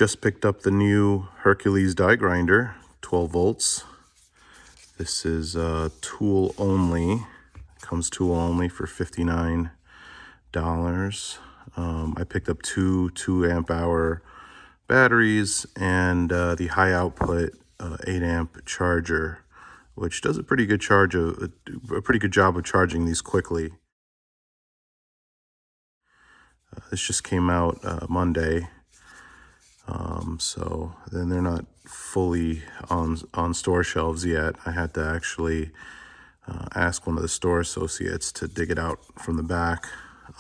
Just picked up the new Hercules die grinder, 12 volts. This is tool only. Comes tool only for $59. I picked up two 2 amp hour batteries and the high output 8 amp charger, which does a pretty good job of charging these quickly. This just came out Monday. So then they're not fully on store shelves yet. I had to actually ask one of the store associates to dig it out from the back.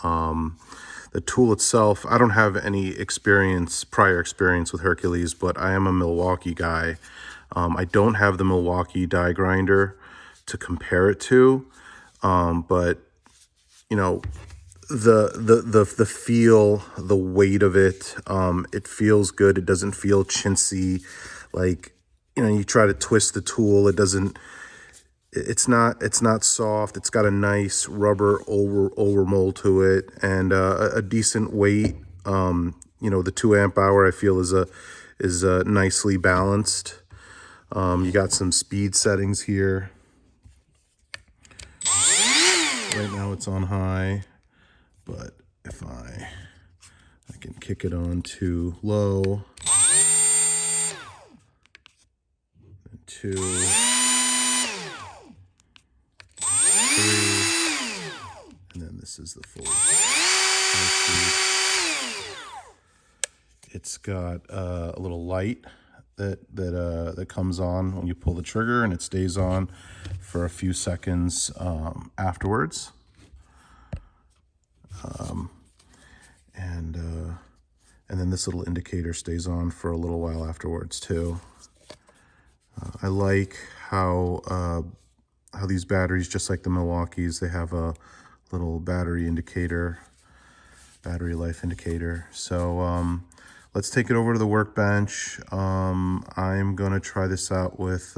The tool itself, I don't have any prior experience with Hercules, but I am a Milwaukee guy. I don't have the Milwaukee die grinder to compare it to, but you know, the feel, the weight of it, it feels good. It doesn't feel chintzy, like, you know, you try to twist the tool, it's not soft. It's got a nice rubber over mold to it, and a decent weight. You know, the 2 amp hour I feel is nicely balanced. You got some speed settings here. Right now it's on high, but if I can kick it on to low, and 2, 3, and then this is the full high speed. It's got a little light that comes on when you pull the trigger, and it stays on for a few seconds afterwards. And then this little indicator stays on for a little while afterwards too. I like how these batteries, just like the Milwaukees, they have a little battery life indicator. So let's take it over to the workbench. I'm gonna try this out with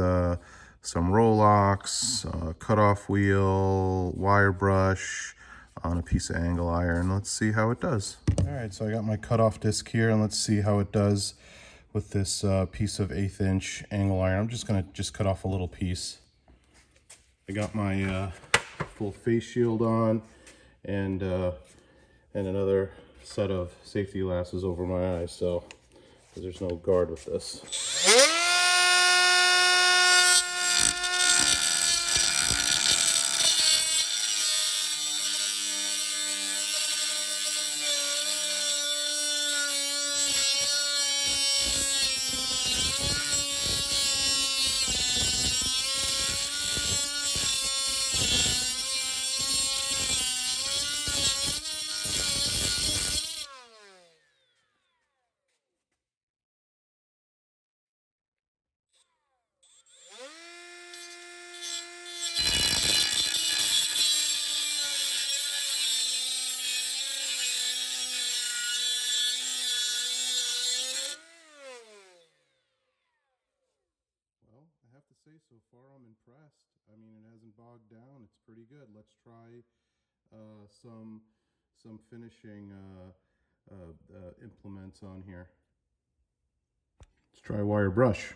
some Rolox, cutoff wheel, wire brush on a piece of angle iron. Let's see how it does. All right, so I got my cutoff disc here, and let's see how it does with this piece of 1/8 inch angle iron. I'm just gonna cut off a little piece. I got my full face shield on, and another set of safety glasses over my eyes, so because there's no guard with this. I have to say, so far I'm impressed. I mean, it hasn't bogged down. It's pretty good. Let's try some finishing implements on here. Let's try wire brush.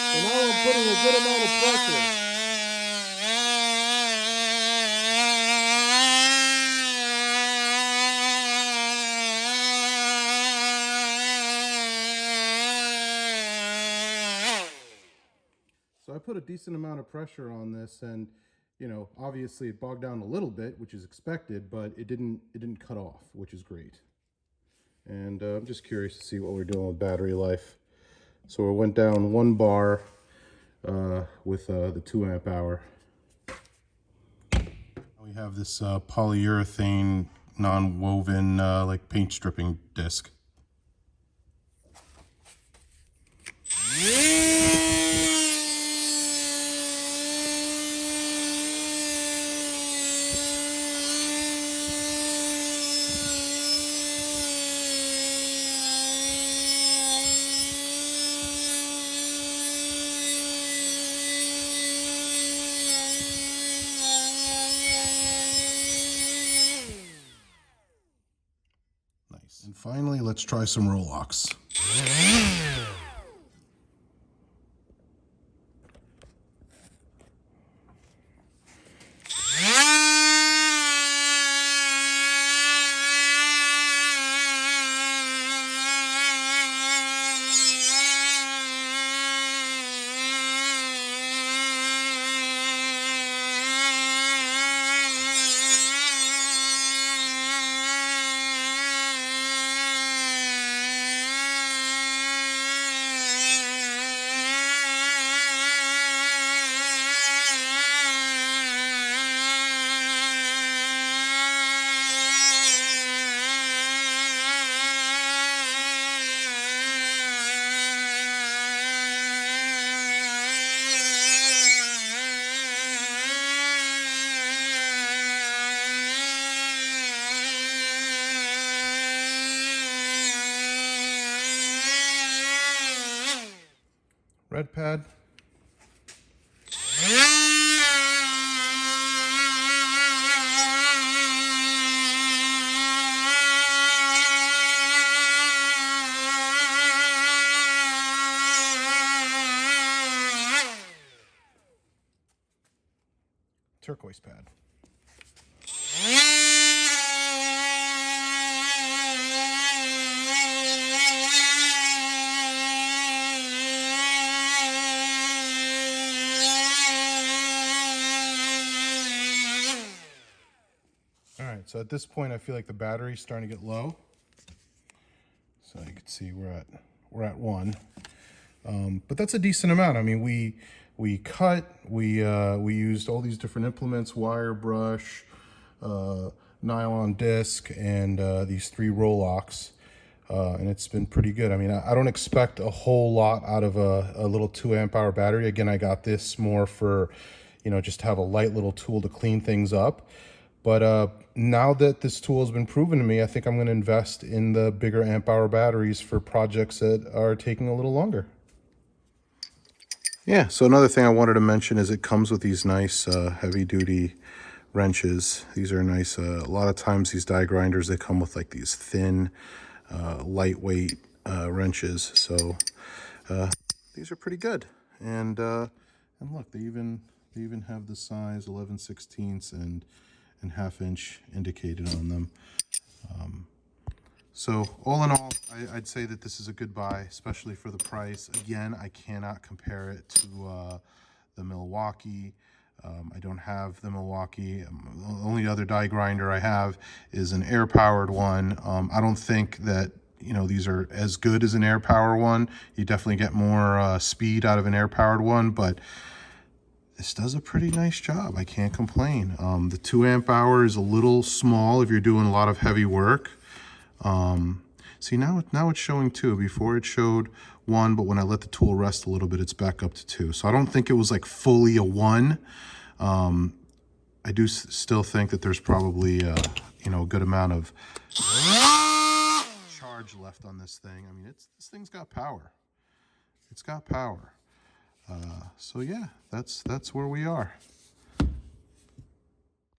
So now I'm putting a good amount of pressure. So I put a decent amount of pressure on this, and you know, obviously it bogged down a little bit, which is expected, but it didn't cut off, which is great. And I'm just curious to see what we're doing with battery life. So we went down 1 bar with the 2 amp hour. We have this polyurethane non-woven like paint stripping disc. And finally, let's try some roll locks. Red pad. Turquoise pad. All right, so at this point, I feel like the battery's starting to get low. So you can see we're at 1, but that's a decent amount. I mean, we cut, we used all these different implements: wire brush, nylon disc, and these 3 roll locks, and it's been pretty good. I mean, I don't expect a whole lot out of a little 2 amp hour battery. Again, I got this more for, you know, just to have a light little tool to clean things up. But now that this tool has been proven to me, I think I'm going to invest in the bigger amp hour batteries for projects that are taking a little longer. Yeah, so another thing I wanted to mention is it comes with these nice heavy duty wrenches. These are nice. A lot of times these die grinders, they come with like these thin, lightweight wrenches. So these are pretty good. And look, they even have the size 11/16 and 1/2 inch indicated on them. So all in all, I'd say that this is a good buy, especially for the price. Again, I cannot compare it to the Milwaukee. I don't have the Milwaukee. The only other die grinder I have is an air-powered one. I don't think that, you know, these are as good as an air-powered one. You definitely get more speed out of an air-powered one, but this does a pretty nice job. I can't complain. The 2 amp hour is a little small if you're doing a lot of heavy work. See, now it's showing 2. Before it showed 1, but when I let the tool rest a little bit, it's back up to 2. So I don't think it was like fully a 1. I do still think that there's probably you know, a good amount of charge left on this thing. I mean, this thing's got power. It's got power. So yeah, that's where we are.